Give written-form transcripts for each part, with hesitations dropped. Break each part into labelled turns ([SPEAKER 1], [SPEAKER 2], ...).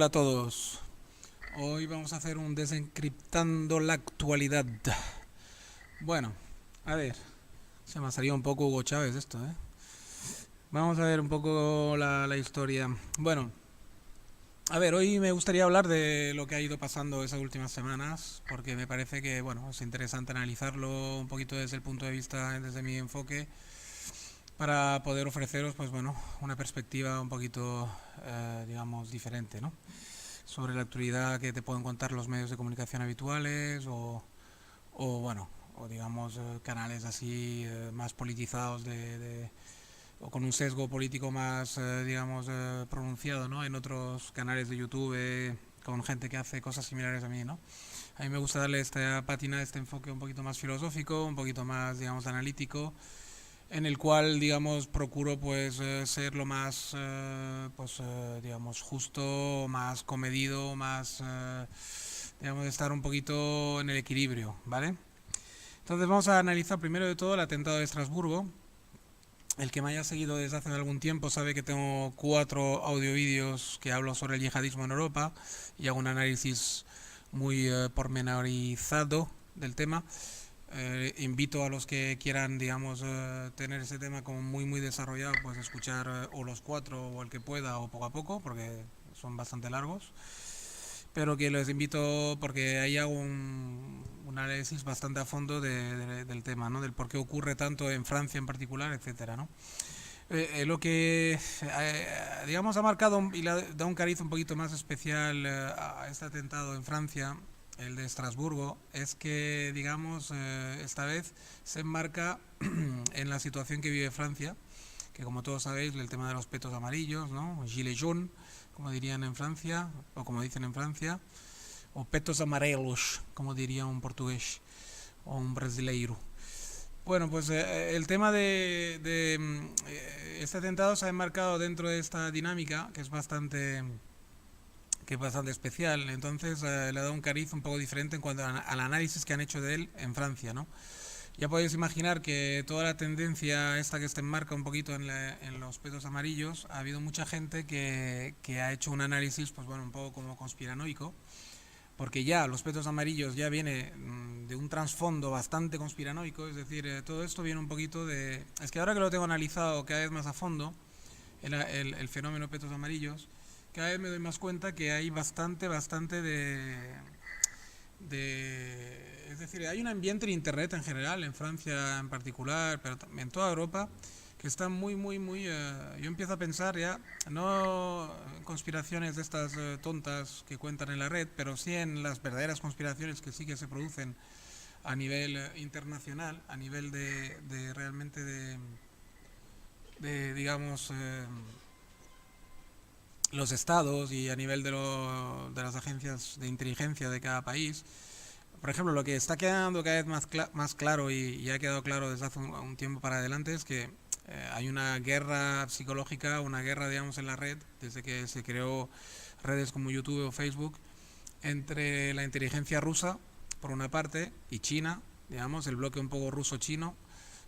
[SPEAKER 1] Hola a todos. Hoy vamos a hacer un desencriptando la actualidad. Bueno, a ver, se me ha salido un poco Hugo Chávez esto, ¿eh? Vamos a ver un poco la historia. Bueno, a ver, hoy me gustaría hablar de lo que ha ido pasando esas últimas semanas, porque me parece que, bueno, es interesante analizarlo un poquito desde el punto de vista, desde mi enfoque, para poder ofreceros, pues bueno, una perspectiva un poquito, digamos, diferente, ¿no? Sobre la actualidad que te pueden contar los medios de comunicación habituales o bueno, o digamos canales así más politizados o con un sesgo político más, digamos, pronunciado, ¿no? En otros canales de YouTube con gente que hace cosas similares a mí, ¿no? A mí me gusta darle esta pátina, este enfoque un poquito más filosófico, un poquito más, digamos, analítico, en el cual, digamos, procuro pues ser lo más, pues, digamos, justo, más comedido, más, digamos, estar un poquito en el equilibrio, ¿vale? Entonces vamos a analizar primero de todo el atentado de Estrasburgo. El que me haya seguido desde hace algún tiempo sabe que tengo 4 audiovídeos que hablo sobre el yihadismo en Europa y hago un análisis muy pormenorizado del tema. Invito a los que quieran, digamos, tener ese tema como muy desarrollado, pues escuchar o los 4 o el que pueda o poco a poco, porque son bastante largos. Pero que les invito porque ahí hago un análisis bastante a fondo del tema, ¿no? Del por qué ocurre tanto en Francia en particular, etcétera, ¿no? Lo que, digamos, ha marcado y le da un cariz un poquito más especial a este atentado en Francia, el de Estrasburgo, es que, digamos, esta vez se enmarca en la situación que vive Francia, que como todos sabéis, el tema de los petos amarillos, ¿no? Gilets jaunes, como dirían en Francia, o como dicen en Francia, o petos amarelos, como diría un portugués o un brasileiro. Bueno, pues el tema de este atentado se ha enmarcado dentro de esta dinámica que es bastante especial. Entonces le ha dado un cariz un poco diferente en cuanto al análisis que han hecho de él en Francia, ¿no? Ya podéis imaginar que toda la tendencia esta que se enmarca un poquito en los petos amarillos, ha habido mucha gente que ha hecho un análisis, pues bueno, un poco como conspiranoico, porque ya los petos amarillos ya viene de un trasfondo bastante conspiranoico, es decir, todo esto viene un poquito de... Es que ahora que lo tengo analizado cada vez más a fondo, el fenómeno petos amarillos, cada vez me doy más cuenta que hay bastante es decir, hay un ambiente en Internet en general, en Francia en particular, pero en toda Europa, que está muy... yo empiezo a pensar ya, no en conspiraciones de estas tontas que cuentan en la red, pero sí en las verdaderas conspiraciones que sí que se producen a nivel internacional, a nivel de realmente de digamos, los estados y a nivel de las agencias de inteligencia de cada país. Por ejemplo, lo que está quedando cada vez más claro y ha quedado claro desde hace un tiempo para adelante es que hay una guerra psicológica, una guerra, digamos, en la red, desde que se creó redes como YouTube o Facebook, entre la inteligencia rusa, por una parte, y China, digamos, el bloque un poco ruso-chino,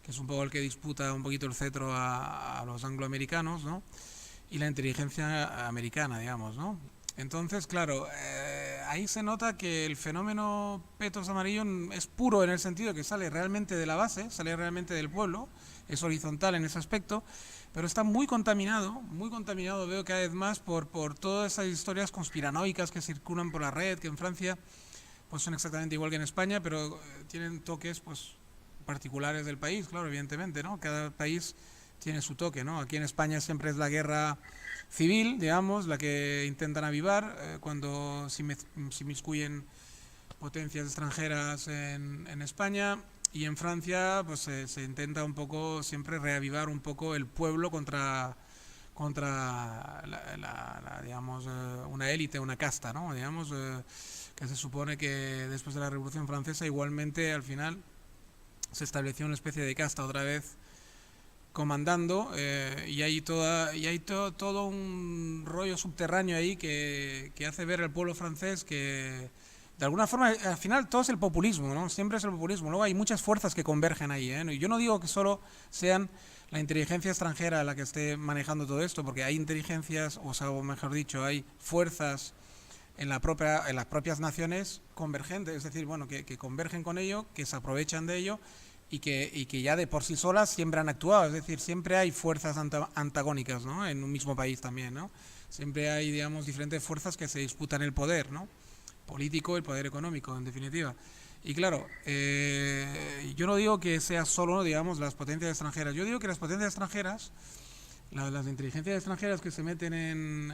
[SPEAKER 1] que es un poco el que disputa un poquito el cetro a los angloamericanos, ¿no? Y la inteligencia americana, digamos, ¿no? Entonces, claro, ahí se nota que el fenómeno petos amarillo es puro en el sentido que sale realmente de la base, sale realmente del pueblo, es horizontal en ese aspecto, pero está muy contaminado veo cada vez más por todas esas historias conspiranoicas que circulan por la red, que en Francia pues son exactamente igual que en España, pero tienen toques pues particulares del país, claro, evidentemente, ¿no? Cada país tiene su toque, ¿no? Aquí en España siempre es la guerra civil, digamos, la que intentan avivar cuando se inmiscuyen potencias extranjeras en España, y en Francia pues se intenta un poco siempre reavivar un poco el pueblo contra digamos, una élite, una casta, ¿no? Digamos, que se supone que después de la Revolución Francesa igualmente al final se estableció una especie de casta otra vez comandando, todo un rollo subterráneo ahí que hace ver al pueblo francés que de alguna forma al final todo es el populismo, ¿no? Siempre es el populismo. Luego hay muchas fuerzas que convergen ahí, ¿eh? Yo no digo que solo sean la inteligencia extranjera la que esté manejando todo esto, porque hay inteligencias, o sea, o mejor dicho, hay fuerzas en las propias naciones convergentes, es decir, bueno, que convergen con ello, que se aprovechan de ello y que ya de por sí solas siempre han actuado, es decir, siempre hay fuerzas antagónicas, ¿no? En un mismo país también, ¿no? Siempre hay, digamos, diferentes fuerzas que se disputan el poder, ¿no? Político, el poder económico, en definitiva. Y claro, yo no digo que sea solo, digamos, las potencias extranjeras. Yo digo que las potencias extranjeras, las inteligencias extranjeras que se meten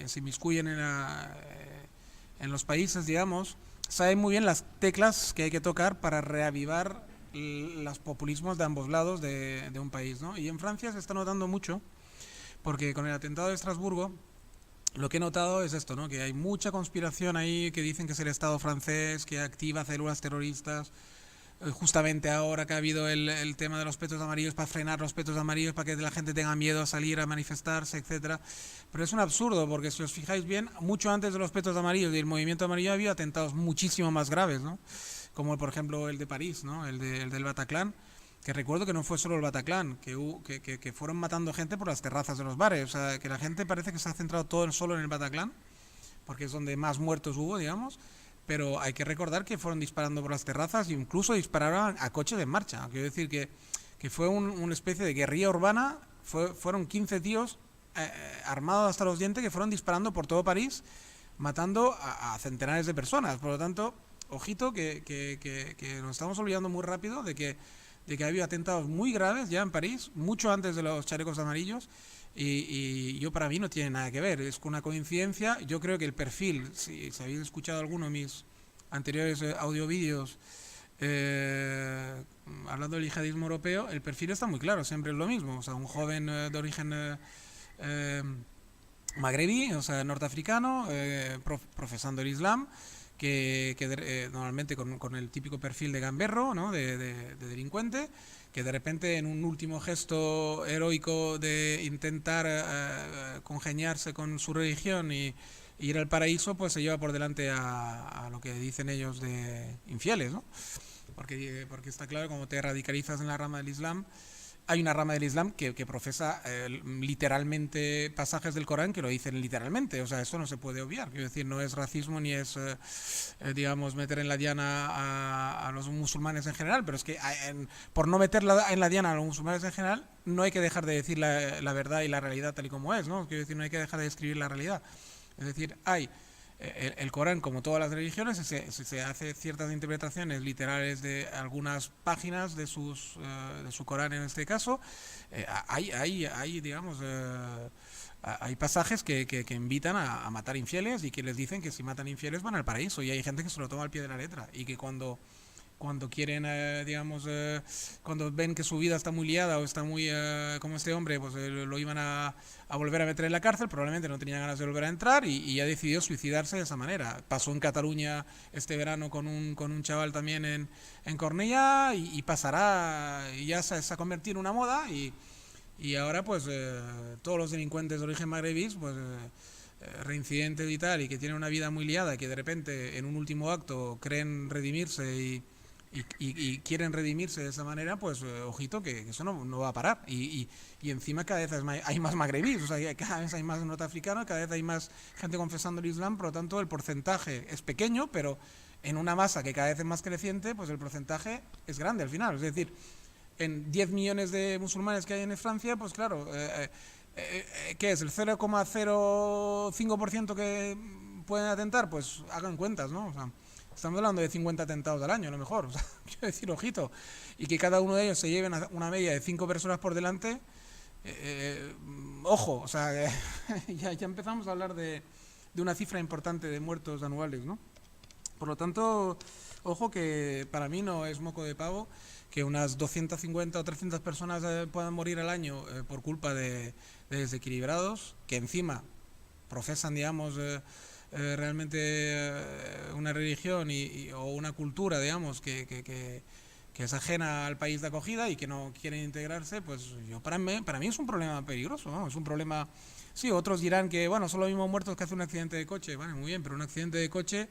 [SPEAKER 1] se inmiscuyen en los países, digamos, saben muy bien las teclas que hay que tocar para reavivar los populismos de ambos lados de un país, ¿no? Y en Francia se está notando mucho, porque con el atentado de Estrasburgo, lo que he notado es esto, ¿no? Que hay mucha conspiración ahí que dicen que es el Estado francés que activa células terroristas. Justamente ahora que ha habido el tema de los petos amarillos para frenar los petos amarillos, para que la gente tenga miedo a salir a manifestarse, etcétera. Pero es un absurdo, porque si os fijáis bien, mucho antes de los petos amarillos y el movimiento amarillo había atentados muchísimo más graves, ¿no? Como por ejemplo el de París, ¿no? El del Bataclan, que recuerdo que no fue solo el Bataclan, que fueron matando gente por las terrazas de los bares. O sea, que la gente parece que se ha centrado todo solo en el Bataclan, porque es donde más muertos hubo, digamos. Pero hay que recordar que fueron disparando por las terrazas e incluso dispararon a coches en marcha. Quiero decir que fue una especie de guerrilla urbana. Fueron 15 tíos armados hasta los dientes que fueron disparando por todo París, matando a centenares de personas. Por lo tanto, ojito que nos estamos olvidando muy rápido de que ha habido atentados muy graves ya en París, mucho antes de los chalecos amarillos, y yo para mí no tiene nada que ver, es una coincidencia. Yo creo que el perfil, si habéis escuchado alguno de mis anteriores audio-vídeos hablando del yihadismo europeo, el perfil está muy claro, siempre es lo mismo, o sea, un joven de origen magrebí, o sea, norteafricano, profesando el Islam, que normalmente con el típico perfil de gamberro, ¿no? De delincuente, que de repente en un último gesto heroico de intentar congeniarse con su religión y ir al paraíso, pues se lleva por delante a lo que dicen ellos de infieles, ¿no? Porque está claro, como te radicalizas en la rama del Islam, hay una rama del Islam que profesa literalmente pasajes del Corán que lo dicen literalmente. O sea, eso no se puede obviar. Quiero decir, no es racismo ni es, digamos, meter en la diana a los musulmanes en general, pero es que por no meter en la diana a los musulmanes en general, no hay que dejar de decir la verdad y la realidad tal y como es, ¿no? Quiero decir, no hay que dejar de describir la realidad. Es decir, hay el Corán, como todas las religiones, se hace ciertas interpretaciones literales de algunas páginas de su Corán en este caso. Digamos, hay pasajes que invitan a matar infieles y que les dicen que si matan infieles van al paraíso, y hay gente que se lo toma al pie de la letra y que cuando quieren, digamos, cuando ven que su vida está muy liada o está muy, como este hombre, pues lo iban a volver a meter en la cárcel, probablemente no tenía ganas de volver a entrar y ha decidido suicidarse de esa manera. Pasó en Cataluña este verano con un chaval también en Cornellà y pasará, y ya se ha convertido en una moda y ahora pues todos los delincuentes de origen magrebí, pues reincidentes y tal, y que tienen una vida muy liada, que de repente en un último acto creen redimirse y quieren redimirse de esa manera, pues ojito que eso no va a parar. Y encima cada vez hay más magrebíes, o sea, cada vez hay más norteafricanos, cada vez hay más gente confesando el Islam, por lo tanto el porcentaje es pequeño, pero en una masa que cada vez es más creciente, pues el porcentaje es grande al final. Es decir, en 10 millones de musulmanes que hay en Francia, pues claro, ¿qué es? ¿El 0,05% que pueden atentar? Pues hagan cuentas, ¿no? O sea, estamos hablando de 50 atentados al año, a lo mejor. O sea, quiero decir, ojito. Y que cada uno de ellos se lleve una media de 5 personas por delante. Ojo, o sea, ya empezamos a hablar de una cifra importante de muertos anuales, ¿no? Por lo tanto, ojo, que para mí no es moco de pavo que unas 250 o 300 personas puedan morir al año por culpa de desequilibrados, que encima profesan, digamos, realmente una religión o una cultura, digamos, que es ajena al país de acogida y que no quieren integrarse. Pues para mí es un problema peligroso, ¿no? Es un problema. Sí, otros dirán que, bueno, son los mismos muertos que hace un accidente de coche. Vale, muy bien, pero un accidente de coche,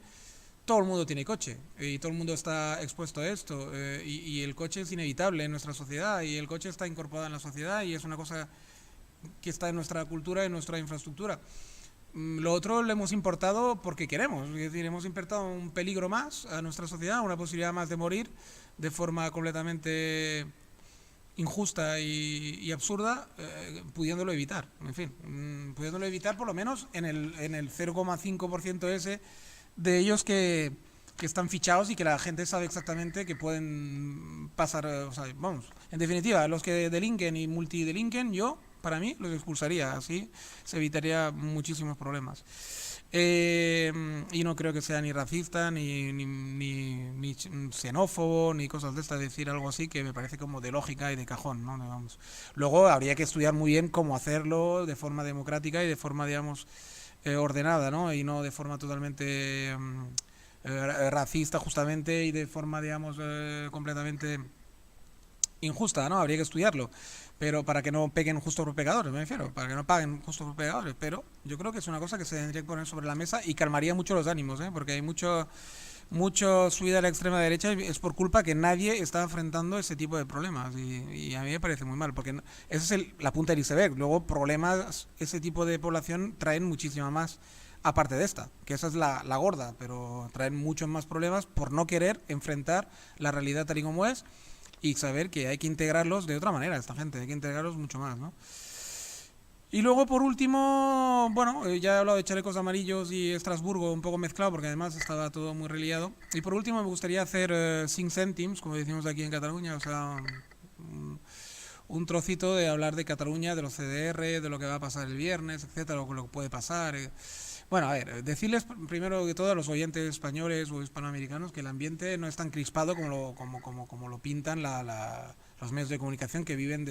[SPEAKER 1] todo el mundo tiene coche y todo el mundo está expuesto a esto, y el coche es inevitable en nuestra sociedad, y el coche está incorporado en la sociedad y es una cosa que está en nuestra cultura y en nuestra infraestructura. Lo otro lo hemos importado porque queremos, es decir, hemos importado un peligro más a nuestra sociedad, una posibilidad más de morir de forma completamente injusta y absurda, pudiéndolo evitar, en fin, pudiéndolo evitar por lo menos en el 0,5% ese de ellos que están fichados y que la gente sabe exactamente que pueden pasar, o sea, vamos, en definitiva, los que delinquen y multidelinquen, yo, para mí, los expulsaría, así se evitaría muchísimos problemas. Y no creo que sea ni racista, ni xenófobo, ni cosas de estas, decir algo así que me parece como de lógica y de cajón, ¿no? Digamos. Luego habría que estudiar muy bien cómo hacerlo de forma democrática y de forma, digamos, ordenada, ¿no? Y no de forma totalmente racista, justamente, y de forma, digamos, completamente injusta, ¿no? Habría que estudiarlo, pero para que no peguen justo por pecadores, me refiero, para que no paguen justo por pecadores, pero yo creo que es una cosa que se tendría que poner sobre la mesa y calmaría mucho los ánimos, ¿eh? Porque hay mucho subida a la extrema derecha y es por culpa que nadie está enfrentando ese tipo de problemas y a mí me parece muy mal, porque esa es la punta del iceberg, luego problemas, ese tipo de población traen muchísima más aparte de esta, que esa es la gorda, pero traen muchos más problemas por no querer enfrentar la realidad tal y como es y saber que hay que integrarlos de otra manera, esta gente, hay que integrarlos mucho más, ¿no? Y luego, por último, bueno, ya he hablado de chalecos amarillos y Estrasburgo un poco mezclado porque además estaba todo muy reliado. Y por último, me gustaría hacer 5 céntims, como decimos aquí en Cataluña, o sea, un trocito de hablar de Cataluña, de los CDR, de lo que va a pasar el viernes, etcétera, lo que puede pasar. Bueno, a ver, decirles primero que todo a los oyentes españoles o hispanoamericanos que el ambiente no es tan crispado como lo pintan los medios de comunicación que viven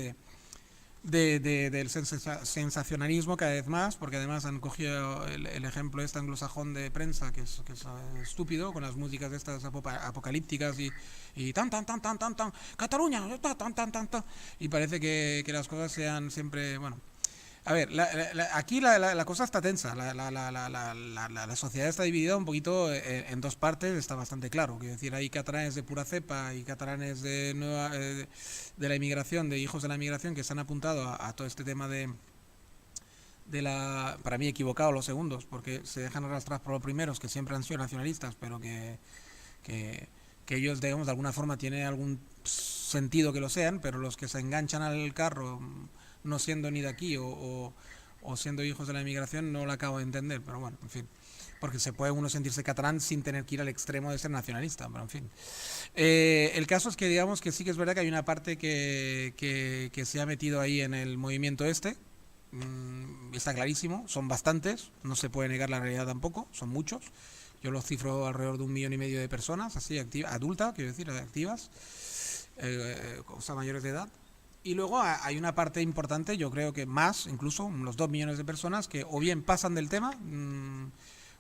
[SPEAKER 1] del sensacionalismo cada vez más, porque además han cogido el ejemplo este anglosajón de prensa, que es estúpido, con las músicas estas apocalípticas y tan, Cataluña, tan, y parece que las cosas sean siempre, bueno. A ver, aquí la cosa está tensa, la sociedad está dividida un poquito en dos partes, está bastante claro, quiero decir, hay catalanes de pura cepa y catalanes de la inmigración, de hijos de la inmigración que se han apuntado a todo este tema para mí equivocado los segundos, porque se dejan arrastrar por los primeros, que siempre han sido nacionalistas, pero que ellos, digamos, de alguna forma tiene algún sentido que lo sean, pero los que se enganchan al carro no siendo ni de aquí o siendo hijos de la inmigración, no lo acabo de entender, pero bueno, en fin, porque se puede uno sentirse catalán sin tener que ir al extremo de ser nacionalista, pero en fin. El caso es que digamos que sí que es verdad que hay una parte que se ha metido ahí en el movimiento este, está clarísimo, son bastantes, no se puede negar la realidad tampoco, son muchos, yo los cifro alrededor de 1,5 millones de personas, así, adultas, quiero decir, activas, o sea, mayores de edad. Y luego hay una parte importante, yo creo que más, incluso los 2 millones de personas que o bien pasan del tema,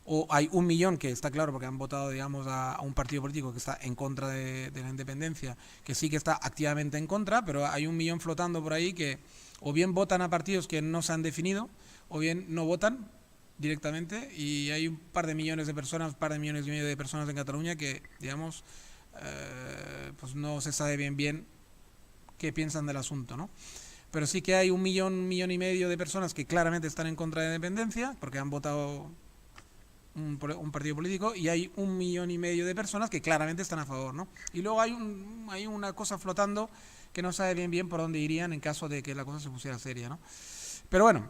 [SPEAKER 1] o hay 1 millón que está claro porque han votado, digamos, a un partido político que está en contra de la independencia, que sí que está activamente en contra, pero hay 1 millón flotando por ahí que o bien votan a partidos que no se han definido, o bien no votan directamente, y hay un par de millones de personas, un par de millones y medio de personas en Cataluña que, digamos, pues no se sabe bien qué piensan del asunto, ¿no? Pero sí que hay 1 millón y medio de personas que claramente están en contra de la independencia porque han votado un partido político, y hay 1,5 millones de personas que claramente están a favor, ¿no? Y luego hay una cosa flotando que no sabe bien por dónde irían en caso de que la cosa se pusiera seria, ¿no? Pero bueno,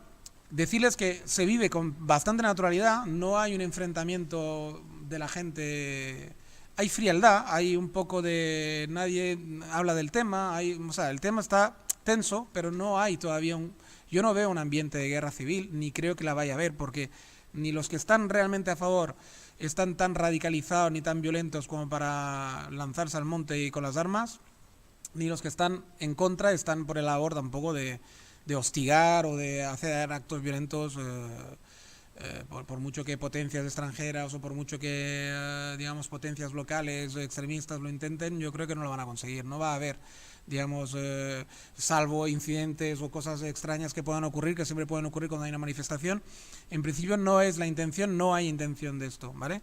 [SPEAKER 1] decirles que se vive con bastante naturalidad, no hay un enfrentamiento de la gente, hay frialdad, hay un poco de nadie habla del tema, o sea, el tema está tenso, pero no hay todavía yo no veo un ambiente de guerra civil, ni creo que la vaya a haber, porque ni los que están realmente a favor están tan radicalizados ni tan violentos como para lanzarse al monte y con las armas, ni los que están en contra están por el labor tampoco de hostigar o de hacer actos violentos, por mucho que potencias extranjeras o por mucho que, digamos, potencias locales o extremistas lo intenten, yo creo que no lo van a conseguir. No va a haber, digamos, salvo incidentes o cosas extrañas que puedan ocurrir, que siempre pueden ocurrir cuando hay una manifestación. En principio no es la intención, no hay intención de esto, ¿vale?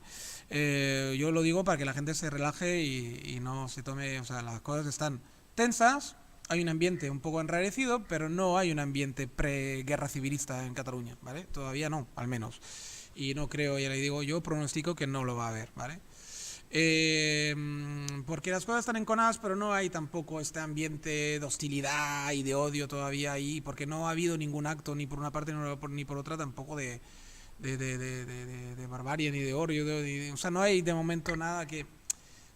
[SPEAKER 1] Yo lo digo para que la gente se relaje y no se tome, o sea, las cosas están tensas, hay un ambiente un poco enrarecido, pero no hay un ambiente pre-guerra civilista en Cataluña, ¿vale? Todavía no, al menos. Y no creo, ya le digo, yo pronostico que no lo va a haber, ¿vale? Porque las cosas están enconadas, pero no hay tampoco este ambiente de hostilidad y de odio todavía ahí, porque no ha habido ningún acto, ni por una parte ni por otra, tampoco de barbarie, ni de odio, o sea, no hay de momento nada que...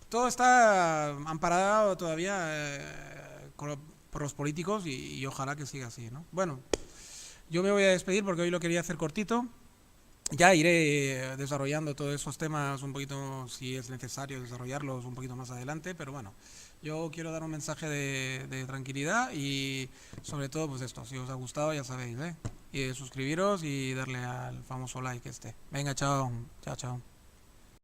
[SPEAKER 1] Todo está amparado todavía por los políticos y ojalá que siga así, ¿no? Bueno, yo me voy a despedir porque hoy lo quería hacer cortito. Ya iré desarrollando todos esos temas un poquito, si es necesario desarrollarlos un poquito más adelante, pero bueno, yo quiero dar un mensaje de tranquilidad y sobre todo pues esto, si os ha gustado ya sabéis, ¿eh? Y suscribiros y darle al famoso like este. Venga, chao, chao, chao.